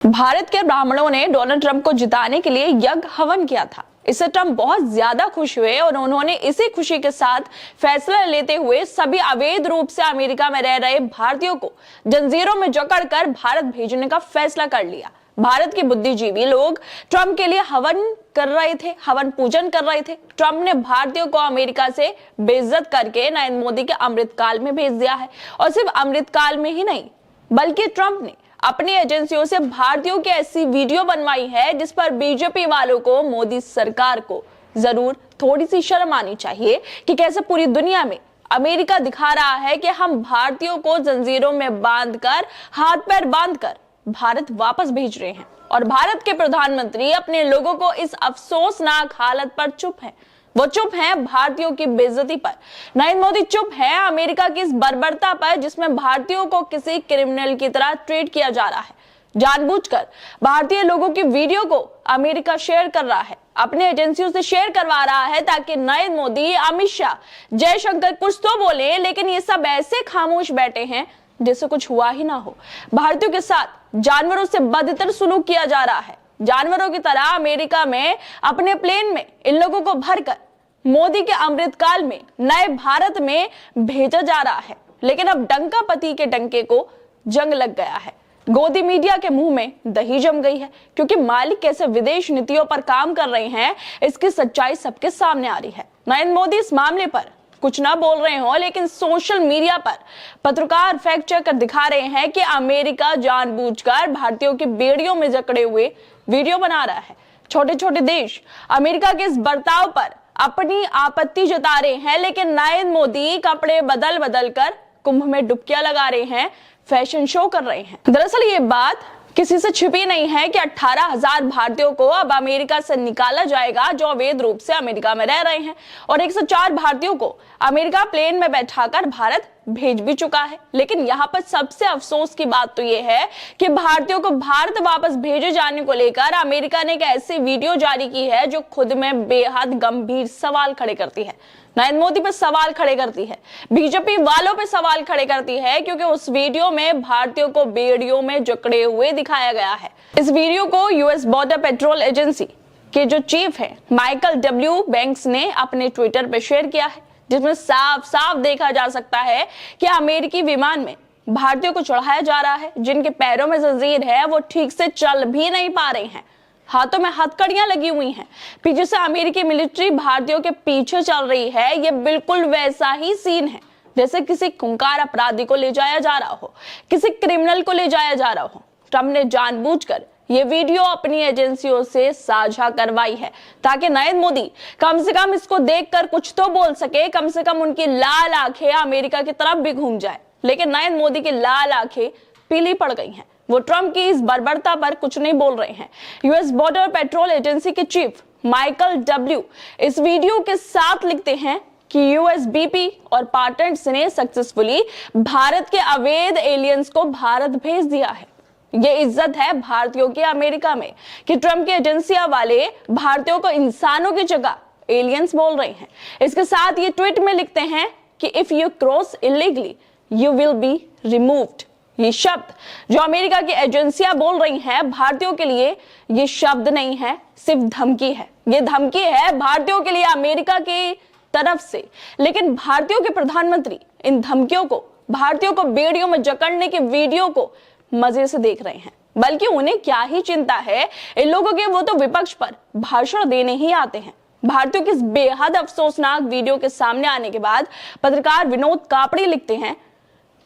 भारत के ब्राह्मणों ने डोनाल्ड ट्रंप को जिताने के लिए यज्ञ हवन किया था। इससे ट्रंप बहुत ज्यादा खुश हुए और उन्होंने इसी खुशी के साथ फैसला लेते हुए सभी अवैध रूप से अमेरिका में रह रहे भारतीयों को जंजीरों में जकड़कर भारत भेजने का फैसला कर लिया। भारत के बुद्धिजीवी लोग ट्रंप के लिए हवन कर रहे थे, हवन पूजन कर रहे थे। ट्रंप ने भारतीयों को अमेरिका से बेइज्जत करके नरेंद्र मोदी के अमृतकाल में भेज दिया है। और सिर्फ अमृतकाल में ही नहीं, बल्कि ट्रंप ने अपनी एजेंसियों से भारतीयों की ऐसी वीडियो बनवाई है जिस पर बीजेपी वालों को, मोदी सरकार को जरूर थोड़ी सी शर्म आनी चाहिए कि कैसे पूरी दुनिया में अमेरिका दिखा रहा है कि हम भारतीयों को जंजीरों में बांधकर, हाथ पैर बांधकर भारत वापस भेज रहे हैं। और भारत के प्रधानमंत्री अपने लोगों को इस अफसोसनाक हालत पर चुप हैं। वो चुप हैं भारतीयों की बेइज्जती पर। नरेंद्र मोदी चुप है अमेरिका की इस बर्बरता पर जिसमें भारतीयों को किसी क्रिमिनल की तरह ट्रीट किया जा रहा है। जानबूझकर भारतीय लोगों की वीडियो को अमेरिका शेयर कर रहा है, अपने एजेंसियों से शेयर करवा रहा है ताकि नरेंद्र मोदी, अमित शाह, जयशंकर कुछ तो बोले, लेकिन ये सब ऐसे खामोश बैठे हैं जैसे कुछ हुआ ही ना हो। भारतीयों के साथ जानवरों से बदतर सुलूक किया जा रहा है। जानवरों की तरह अमेरिका में अपने प्लेन में इन लोगों को भरकर मोदी के अमृतकाल में नए भारत में भेजा जा रहा है। लेकिन अब डंका पति के डंके को जंग लग गया है। गोदी मीडिया के मुंह में दही जम गई है, क्योंकि मालिक कैसे विदेश नीतियों पर काम कर रहे हैं इसकी सच्चाई सबके सामने आ रही है। नरेंद्र मोदी इस मामले पर कुछ ना बोल रहे हो, लेकिन सोशल मीडिया पर पत्रकार फैक्ट चेक कर दिखा रहे हैं कि अमेरिका जानबूझकर भारतीयों की बेड़ियों में जकड़े हुए वीडियो बना रहा है। छोटे छोटे देश अमेरिका के इस बर्ताव पर अपनी आपत्ति जता रहे हैं, लेकिन नरेंद्र मोदी कपड़े बदल बदल कर कुंभ में डुबकियां लगा रहे हैं, फैशन शो कर रहे हैं। दरअसल ये बात किसी से छिपी नहीं है कि 18,000 भारतीयों को अब अमेरिका से निकाला जाएगा जो अवैध रूप से अमेरिका में रह रहे हैं, और 104 भारतीयों को अमेरिका प्लेन में बैठाकर भारत भेज भी चुका है। लेकिन यहाँ पर सबसे अफसोस की बात तो ये है कि भारतीयों को भारत वापस भेजे जाने को लेकर अमेरिका ने एक ऐसी वीडियो जारी की है जो खुद में बेहद गंभीर सवाल खड़े करती है। नरेंद्र मोदी पे सवाल खड़े करती है, बीजेपी वालों पे सवाल खड़े करती है, क्योंकि उस वीडियो में भारतीयों को बेड़ियों में जकड़े हुए दिखाया गया है। इस वीडियो को यूएस बॉर्डर पेट्रोल एजेंसी के जो चीफ है माइकल डब्ल्यू बैंक्स ने अपने ट्विटर पे शेयर किया है, जिसमें साफ साफ देखा जा सकता है कि अमेरिकी विमान में भारतीयों को चढ़ाया जा रहा है जिनके पैरों में जंजीर है, वो ठीक से चल भी नहीं पा रहे हैं, हाथों में हथकड़ियां लगी हुई हैं, पीछे से अमेरिकी मिलिट्री भारतीयों के पीछे चल रही है। ये बिल्कुल वैसा ही सीन है जैसे किसी खूंखार अपराधी को ले जाया जा रहा हो, किसी क्रिमिनल को ले जाया जा रहा हो। ट्रंप ने जानबूझकर ये वीडियो अपनी एजेंसियों से साझा करवाई है ताकि नरेंद्र मोदी कम से कम इसको देखकर कुछ तो बोल सके, कम से कम उनकी लाल आंखें अमेरिका की तरफ भी घूम जाए। लेकिन नरेंद्र मोदी की लाल आंखें पीली पड़ गई हैं। वो ट्रंप की इस बर्बरता पर कुछ नहीं बोल रहे हैं। यूएस बॉर्डर पेट्रोल एजेंसी के चीफ माइकल डब्ल्यू इस वीडियो के साथ लिखते हैं कि यूएसबीपी और पार्टनर्स ने सक्सेसफुली भारत के अवैध एलियंस को भारत भेज दिया है। ये इज्जत है भारतीयों की अमेरिका में कि ट्रंप की एजेंसियां वाले भारतीयों को इंसानों की जगह एलियंस बोल रहे हैं। इसके साथ ये ट्वीट में लिखते हैं कि if you cross illegally you will be removed. ये शब्द जो अमेरिका की एजेंसियां बोल रही हैं भारतीयों के लिए, ये शब्द नहीं है, सिर्फ धमकी है। ये धमकी है भारतीयों के लिए अमेरिका की तरफ से। लेकिन भारतीयों के प्रधानमंत्री इन धमकियों को, भारतीयों को बेड़ियों में जकड़ने के वीडियो को मजे से देख रहे हैं। बल्कि उन्हें क्या ही चिंता है इन लोगों के, वो तो विपक्ष पर भाषण देने ही आते हैं। भारतीयों की इस बेहद अफसोसनाक वीडियो के सामने आने के बाद पत्रकार विनोद कापड़ी लिखते हैं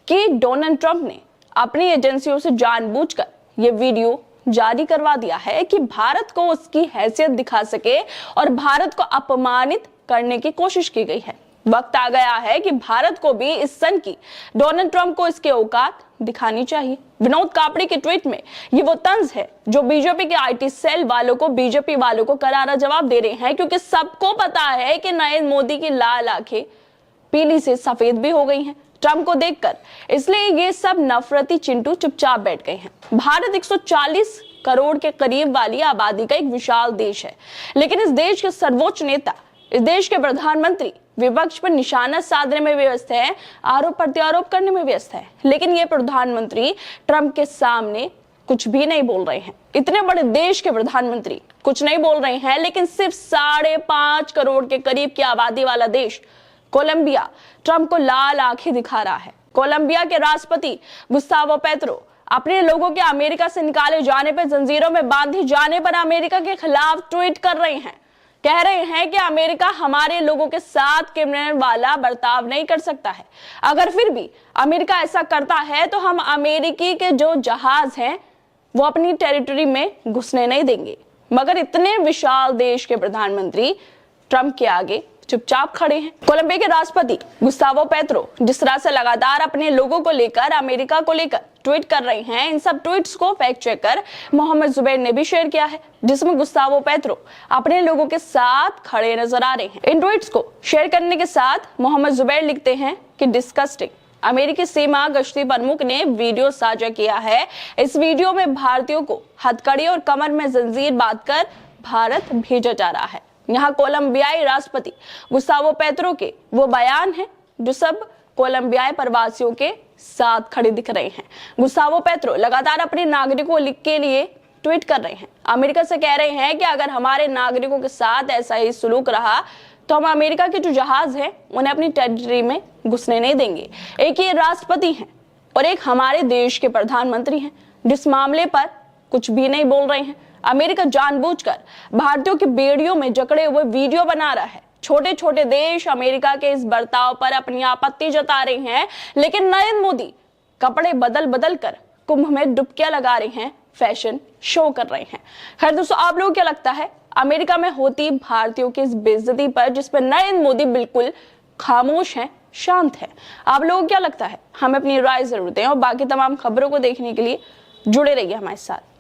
कि डोनाल्ड ट्रंप ने अपनी एजेंसियों से जानबूझकर यह वीडियो जारी करवा दिया है कि भारत को उसकी हैसियत दिखा सके और भारत को अपमानित करने की कोशिश की गई है। वक्त आ गया है कि भारत को भी इस सन की डोनाल्ड ट्रंप को इसके औकात दिखानी चाहिए। विनोद कापड़ी के ट्वीट में ये वो तंज है जो बीजेपी के आईटी सेल वालों को, बीजेपी वालों को करारा जवाब दे रहे हैं, क्योंकि सबको पता है कि नरेंद्र मोदी की लाल आंखें पीली से सफेद भी हो गई हैं ट्रंप को देखकर। इसलिए ये सब नफरती चिंटू चुपचाप बैठ गए हैं। भारत 140 करोड़ के करीब वाली आबादी का एक विशाल देश है, लेकिन इस देश के सर्वोच्च नेता, इस देश के प्रधानमंत्री विपक्ष पर निशाना साधने में व्यस्त है, आरोप प्रत्यारोप करने में व्यस्त है। लेकिन ये प्रधानमंत्री ट्रंप के सामने कुछ भी नहीं बोल रहे हैं। इतने बड़े देश के प्रधानमंत्री कुछ नहीं बोल रहे हैं, लेकिन सिर्फ 5.5 करोड़ के करीब की आबादी वाला देश कोलंबिया ट्रंप को लाल आंखें दिखा रहा है। कोलंबिया के राष्ट्रपति गुस्तावो पेट्रो अपने लोगों के अमेरिका से निकाले जाने पर, जंजीरों में बांधे जाने पर अमेरिका के खिलाफ ट्वीट कर रहे हैं। कह रहे हैं कि अमेरिका हमारे लोगों के साथ क्रिमिनल वाला बर्ताव नहीं कर सकता है। अगर फिर भी अमेरिका ऐसा करता है तो हम अमेरिकी के जो जहाज हैं वो अपनी टेरिटरी में घुसने नहीं देंगे। मगर इतने विशाल देश के प्रधानमंत्री ट्रंप के आगे चुपचाप खड़े हैं। कोलंबिया के राष्ट्रपति गुस्तावो पेट्रो जिस तरह से लगातार अपने लोगों को लेकर, अमेरिका को लेकर ट्वीट कर रहे हैं, इन सब ट्वीट्स को फैक्ट चेकर मोहम्मद जुबैर ने भी शेयर किया है, जिसमें गुस्तावो पेट्रो अपने लोगों के साथ खड़े नजर आ रहे हैं। इन ट्वीट्स को शेयर करने के साथ मोहम्मद जुबैर लिखते हैं कि डिस्कस्टिंग। अमेरिकी सीमा गश्ती प्रमुख ने वीडियो साझा किया है। इस वीडियो में भारतीयों को हथकड़ी और कमर में जंजीर बांधकर भारत भेजा जा रहा है। यहाँ कोलंबियाई राष्ट्रपति गुस्तावो पेट्रो के वो बयान है जो सब कोलंबियाई प्रवासियों के साथ खड़े दिख रहे हैं। गुस्तावो पेट्रो लगातार अपने नागरिकों के लिए ट्वीट कर रहे हैं। अमेरिका से कह रहे हैं कि अगर हमारे नागरिकों के साथ ऐसा ही सलूक रहा तो हम अमेरिका के जो जहाज हैं उन्हें अपनी टेरिटरी में घुसने नहीं देंगे। एक ये राष्ट्रपति हैं और एक हमारे देश के प्रधानमंत्री हैं जिस मामले पर कुछ भी नहीं बोल रहे हैं। अमेरिका जानबूझकर भारतीयों की बेड़ियों में जकड़े हुए वीडियो बना रहा है। छोटे छोटे देश अमेरिका के इस बर्ताव पर अपनी आपत्ति जता रहे हैं, लेकिन नरेंद्र मोदी कपड़े बदल बदल कर कुंभ में डुबकियां लगा रहे हैं, फैशन शो कर रहे हैं। खैर दोस्तों, आप लोगों को क्या लगता है अमेरिका में होती भारतीयों की इस बेइज्जती पर, जिस पर नरेंद्र मोदी बिल्कुल खामोश हैं, शांत है? आप लोगों को क्या लगता है? हमें अपनी राय जरूर दें और बाकी तमाम खबरों को देखने के लिए जुड़े रहिए हमारे साथ।